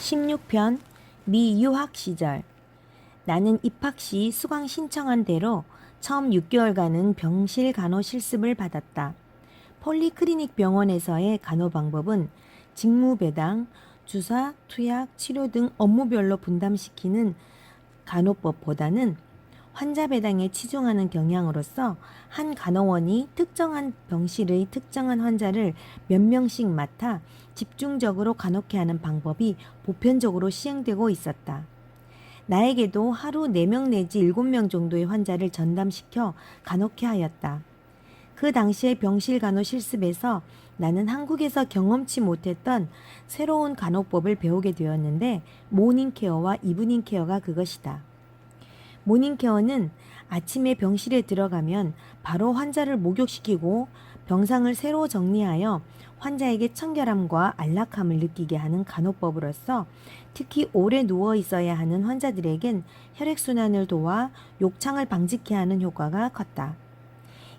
16편 미유학 시절. 나는 입학 시 수강 신청한 대로 처음 6개월간은 병실 간호 실습을 받았다. 폴리클리닉 병원에서의 간호 방법은 직무 배당, 주사, 투약, 치료 등 업무별로 분담시키는 간호법보다는 환자 배당에 치중하는 경향으로서 한 간호원이 특정한 병실의 특정한 환자를 몇 명씩 맡아 집중적으로 간호케 하는 방법이 보편적으로 시행되고 있었다. 나에게도 하루 4명 내지 7명 정도의 환자를 전담시켜 간호케 하였다. 그 당시의 병실 간호 실습에서 나는 한국에서 경험치 못했던 새로운 간호법을 배우게 되었는데 모닝케어와 이브닝케어가 그것이다. 모닝케어는 아침에 병실에 들어가면 바로 환자를 목욕시키고 병상을 새로 정리하여 환자에게 청결함과 안락함을 느끼게 하는 간호법으로서 특히 오래 누워 있어야 하는 환자들에겐 혈액순환을 도와 욕창을 방지케 하는 효과가 컸다.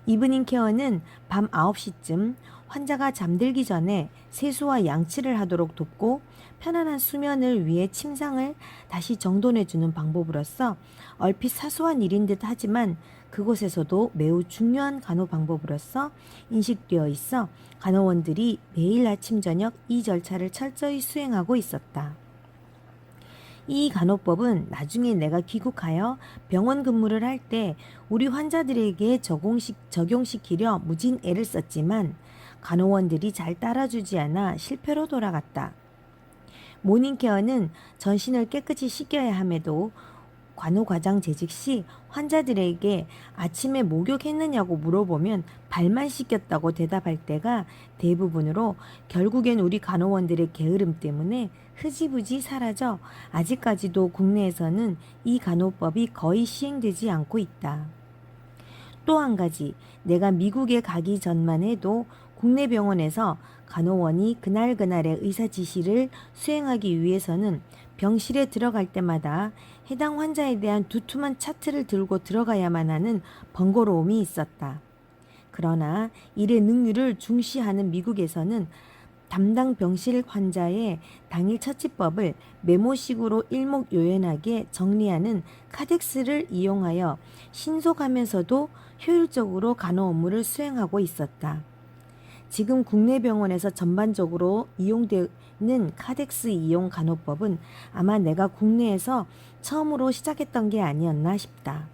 이브닝 케어는 밤 9시쯤 환자가 잠들기 전에 세수와 양치를 하도록 돕고 편안한 수면을 위해 침상을 다시 정돈해주는 방법으로서 얼핏 사소한 일인 듯 하지만 그곳에서도 매우 중요한 간호 방법으로서 인식되어 있어 간호원들이 매일 아침 저녁 이 절차를 철저히 수행하고 있었다. 이 간호법은 나중에 내가 귀국하여 병원 근무를 할 때 우리 환자들에게 적용시키려 무진 애를 썼지만 간호원들이 잘 따라주지 않아 실패로 돌아갔다. 모닝케어는 전신을 깨끗이 씻겨야 함에도 간호과장 재직 시 환자들에게 아침에 목욕했느냐고 물어보면 발만 씻겼다고 대답할 때가 대부분으로 결국엔 우리 간호원들의 게으름 때문에 흐지부지 사라져 아직까지도 국내에서는 이 간호법이 거의 시행되지 않고 있다. 또 한 가지, 내가 미국에 가기 전만 해도 국내 병원에서 간호원이 그날그날의 의사 지시를 수행하기 위해서는 병실에 들어갈 때마다 해당 환자에 대한 두툼한 차트를 들고 들어가야만 하는 번거로움이 있었다. 그러나 일의 능률을 중시하는 미국에서는 담당 병실 환자의 당일 처치법을 메모식으로 일목요연하게 정리하는 카덱스를 이용하여 신속하면서도 효율적으로 간호 업무를 수행하고 있었다. 지금 국내 병원에서 전반적으로 이용되는 카덱스 이용 간호법은 아마 내가 국내에서 처음으로 시작했던 게 아니었나 싶다.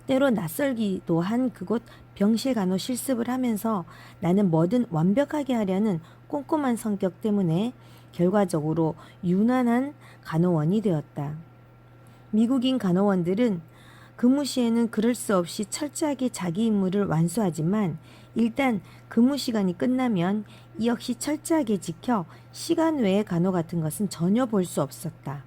때로 낯설기도 한 그곳 병실 간호 실습을 하면서 나는 뭐든 완벽하게 하려는 꼼꼼한 성격 때문에 결과적으로 유난한 간호원이 되었다. 미국인 간호원들은 근무 시에는 그럴 수 없이 철저하게 자기 임무를 완수하지만 일단 근무 시간이 끝나면 이 역시 철저하게 지켜 시간 외의 간호 같은 것은 전혀 볼 수 없었다.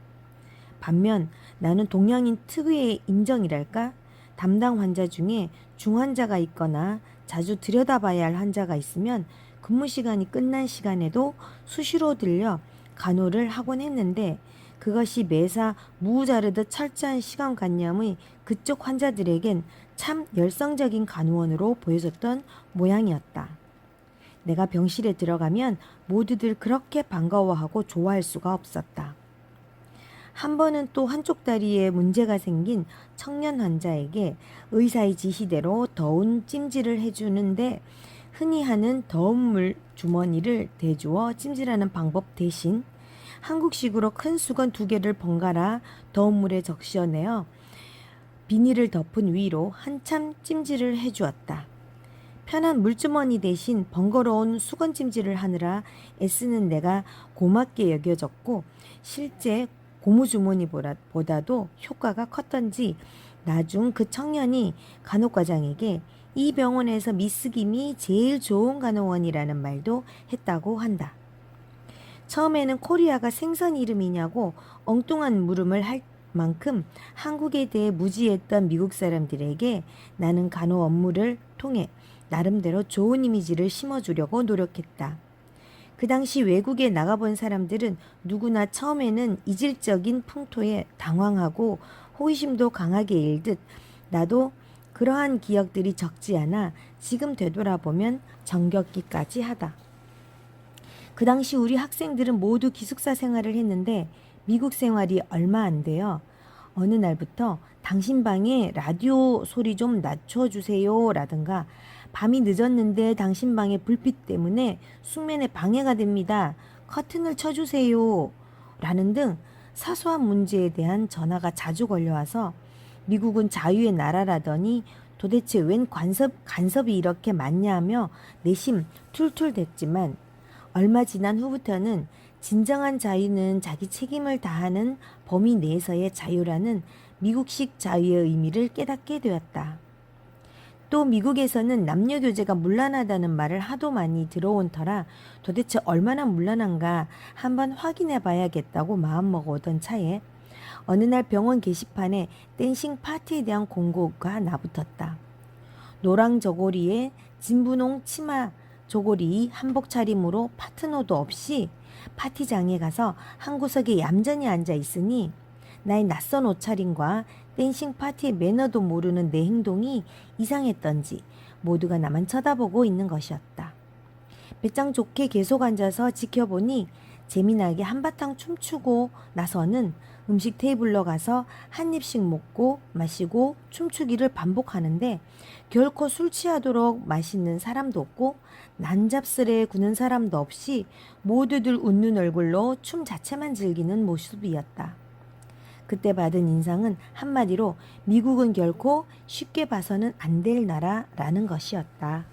반면 나는 동양인 특유의 인정이랄까? 담당 환자 중에 중환자가 있거나 자주 들여다봐야 할 환자가 있으면 근무 시간이 끝난 시간에도 수시로 들려 간호를 하곤 했는데 그것이 매사 무자르듯 철저한 시간관념의 그쪽 환자들에겐 참 열성적인 간호원으로 보여졌던 모양이었다. 내가 병실에 들어가면 모두들 그렇게 반가워하고 좋아할 수가 없었다. 한 번은 또 한쪽 다리에 문제가 생긴 청년 환자에게 의사의 지시대로 더운 찜질을 해주는데 흔히 하는 더운 물 주머니를 대주어 찜질하는 방법 대신 한국식으로 큰 수건 2개를 번갈아 더운 물에 적셔내어 비닐을 덮은 위로 한참 찜질을 해주었다. 편한 물주머니 대신 번거로운 수건 찜질을 하느라 애쓰는 내가 고맙게 여겨졌고 실제 고무주머니보다도 효과가 컸던지 나중 그 청년이 간호과장에게 이 병원에서 미스 김이 제일 좋은 간호원이라는 말도 했다고 한다. 처음에는 코리아가 생선 이름이냐고 엉뚱한 물음을 할 만큼 한국에 대해 무지했던 미국 사람들에게 나는 간호 업무를 통해 나름대로 좋은 이미지를 심어주려고 노력했다. 그 당시 외국에 나가본 사람들은 누구나 처음에는 이질적인 풍토에 당황하고 호기심도 강하게 일듯 나도 그러한 기억들이 적지 않아 지금 되돌아보면 정겹기까지 하다. 그 당시 우리 학생들은 모두 기숙사 생활을 했는데 미국 생활이 얼마 안 돼요. 어느 날부터 당신 방에 라디오 소리 좀 낮춰주세요 라든가 밤이 늦었는데 당신 방의 불빛 때문에 숙면에 방해가 됩니다. 커튼을 쳐주세요 라는 등 사소한 문제에 대한 전화가 자주 걸려와서 미국은 자유의 나라라더니 도대체 웬 간섭이 이렇게 많냐 하며 내심 툴툴댔지만 얼마 지난 후부터는 진정한 자유는 자기 책임을 다하는 범위 내에서의 자유라는 미국식 자유의 의미를 깨닫게 되었다. 또 미국에서는 남녀 교제가 문란하다는 말을 하도 많이 들어온 터라 도대체 얼마나 문란한가 한번 확인해 봐야겠다고 마음먹어 오던 차에 어느 날 병원 게시판에 댄싱 파티에 대한 공고가 나붙었다. 노랑 저고리에 진분홍 치마 저고리 한복 차림으로 파트너도 없이 파티장에 가서 한 구석에 얌전히 앉아 있으니 나의 낯선 옷차림과 댄싱 파티의 매너도 모르는 내 행동이 이상했던지 모두가 나만 쳐다보고 있는 것이었다. 배짱 좋게 계속 앉아서 지켜보니 재미나게 한바탕 춤추고 나서는 음식 테이블로 가서 한 입씩 먹고 마시고 춤추기를 반복하는데 결코 술 취하도록 맛있는 사람도 없고 난잡스레 구는 사람도 없이 모두들 웃는 얼굴로 춤 자체만 즐기는 모습이었다. 그때 받은 인상은 한마디로 미국은 결코 쉽게 봐서는 안 될 나라라는 것이었다.